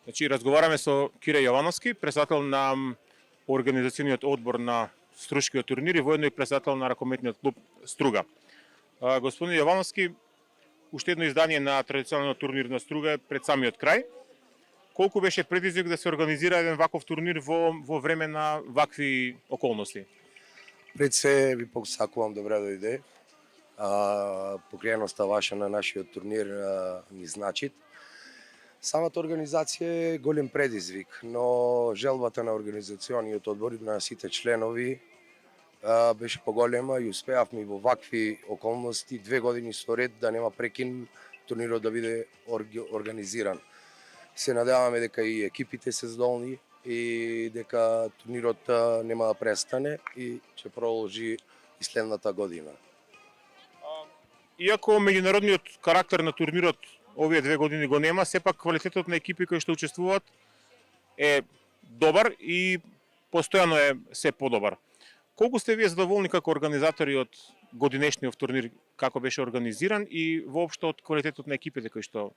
Значи, разговараме со Кире Јовановски, председател на организациониот одбор на Струшкиот турнир и воедно и председател на ракометниот клуб Струга. Господин Јовановски, уште едно издание на традиционалниот турнир на Струга е пред самиот крај. Колку беше предизвик да се организира еден ваков турнир во време на вакви околности? Пред се ви посакувам добре дојде. Покреността ваша на нашиот турнир ни значит. Самата организација е голем предизвик, но желбата на организациониот одбор и на сите членови беше поголема и успеавме во вакви околности 2 години со ред да нема прекин турнирот да биде организиран. Се надеваме дека и екипите се задоволни и дека турнирот нема да престане и ќе продолжи и следната година. Иако меѓународниот карактер на турнирот овие 2 години го нема, сепак квалитетот на екипи кои што учествуваат е добар и постојано е се подобар. Колку сте вие задоволни како организатори од годинешниот турнир, како беше организиран и воопшто од квалитетот на екипите кои што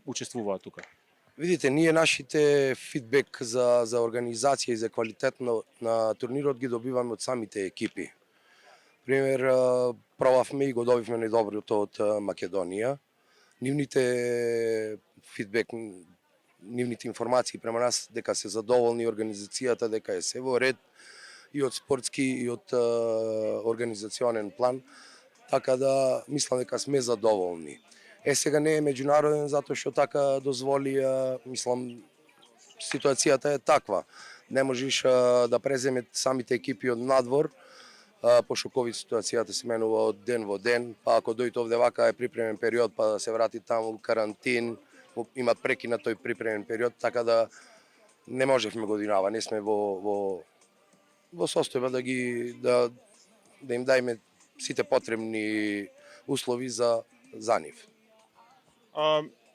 учествуваат тука? Видите, ние нашите фидбек за организација и за квалитет на турнирот ги добиваме од самите екипи. Пример, пробавме и го добивме најдоброто од Македонија. Нивните фидбек, нивните информации према нас дека се задоволни организацијата, дека е се во ред и од спортски и од организационен план, така да мислам дека сме задоволни. Сега не е меѓународен затоа што така дозволи, мислам, ситуацијата е таква. Не можеш да преземе самите екипи од надвор, пошто ковид ситуацијата се менува од ден во ден, па ако дојде овде вака е припремен период, па да се врати таму карантин, има прекина тој припремен период, така да не можевме годинава, не сме во состојба да им дајме сите потребни услови за нив.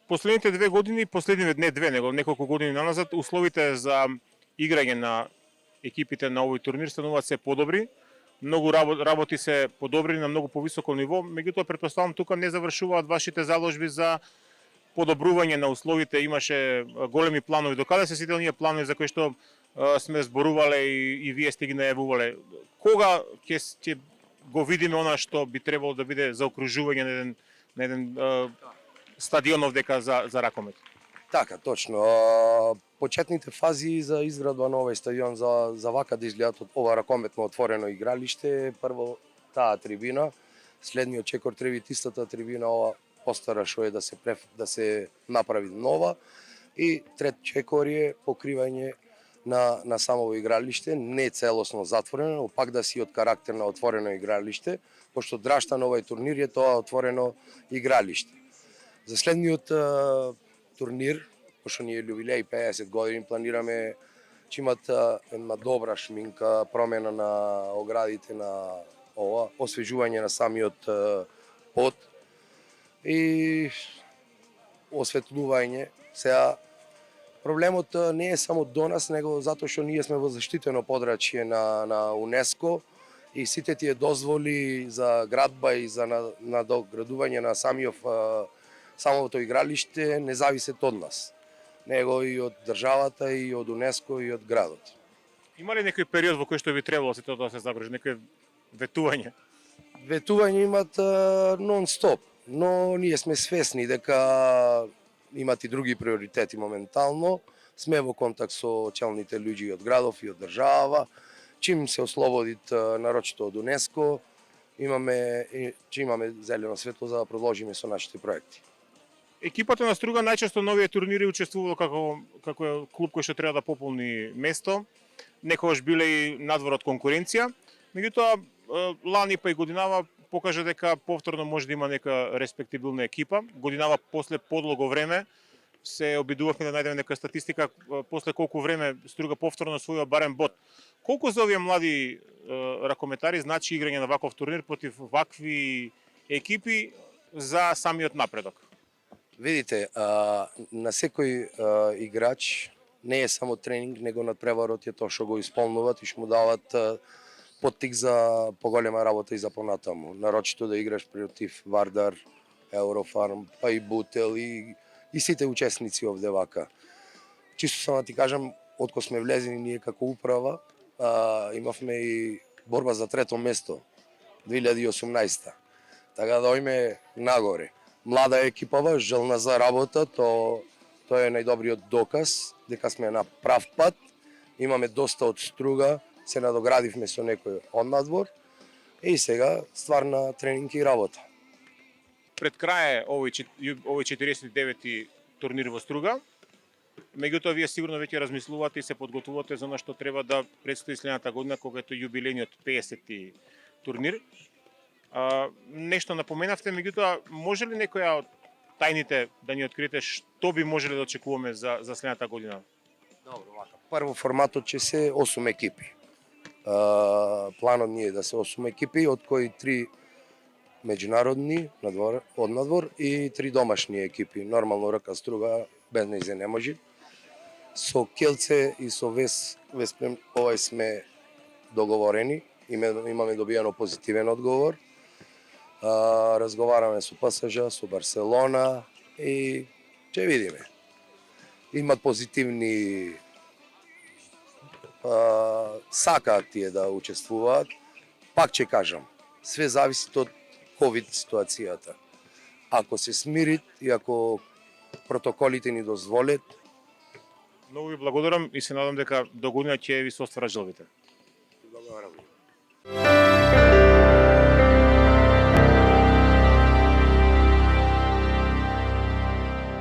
Последните 2 години, не 2, него неколку години наназад, условите за играње на екипите на овој турнир стануваат се подобри. Многу работи се подобри на многу повисоко ниво, меѓутоа претпоставам тука не завршуваат вашите заложби за подобрување на условите, имаше големи планови. Докаде се сите оние планови за кои што сме зборувале и вие сте ги најавувале? Кога ќе го видиме она што би требало да биде заокружување на еден стадион овдека за ракомет? Така, точно. Почетните фази за изградба на овој стадион за вака да изгледат од ова ракометно отворено игралиште, прво таа трибина, следниот чекор треба истата трибина, ова постара што е да се направи нова, и трет чекор е покривање на самово игралиште, не целосно затворено, но пак да си од карактер на отворено игралиште, пошто драшта на овој турнир е тоа отворено игралиште. За следниот турнир, пошто ние јубилеј 50 години, планираме ќе имат една добра шминка, промена на оградите на ова, освежување на самиот под и осветлување. Сега проблемот не е само до нас, него затоа што ние сме во заштитено подрачје на УНЕСКО и сите тие дозволи за градба и за надоградување на самото игралиште не зависат од нас, него и од државата, и од УНЕСКО, и од градот. Има ли некој период во кој што би требало се тоа да се забрежи, некој ветување? Ветување имат нон-стоп, но ние сме свесни дека имат и други приоритети моментално. Сме во контакт со челните луѓе од градов и од држава. Чим се ослободит нарочито од УНЕСКО, имаме зелено светло за да продолжиме со нашите проекти. Екипата на Струга најчесто на овие турнири учествувала како клуб кој што треба да пополни место. Некогаш биле и надвор од конкуренција. Меѓутоа, лани па и годинава покажа дека повторно може да има нека респектибилна екипа. Годинава после подлого време се обидувавме да најдеме нека статистика после колку време Струга повторно освојува барем бод. Колку за овие млади ракометари значи играње на ваков турнир против вакви екипи за самиот напредок? Видите, на секој играч не е само тренинг, него надпреварот е тоа што го исполнуват и што му дават поттик за поголема работа и за понатаму. Нарочито да играш против Вардар, Еврофарм, па и Бутел и сите учесници овде вака. чисто само да ти кажам, откој сме влезени ние како управа, имавме и борба за трето место 2018. Така да ојме нагоре. Млада екипава, желна за работа, тоа е најдобриот доказ дека сме на прав пат. Имаме доста од струга, се надоградивме со некој од надвор и сега стварна тренинг и работа. Пред крај е овој 49-ти турнир во Струга. Меѓутоа, вие сигурно веќе размислувате и се подготвувате за она што треба да предстои следната година, кога е јубилејниот 50-ти турнир. Нешто напоменавте, меѓутоа, може ли некоја од тајните да ни откриете што би можеле да очекуваме за следната година? Добро, вака. Прво форматот ќе се 8 екипи. Планот ни е да се 8 екипи, од кои 3 меѓународни од надвор и 3 домашни екипи. Нормално РК Струга без нејзе не може. Со Келце и со Веспрем овај сме договорени, имаме добијано позитивен одговор. Разговараме со ПСЖ, со Барселона и ќе видиме. Имат позитивни сакаат тие да учествуваат. Пак ќе кажам, све зависи од ковид ситуацијата. Ако се смирит и ако протоколите ни дозволат. Многу ви благодарам и се надам дека до година ќе ви се остварат желбите.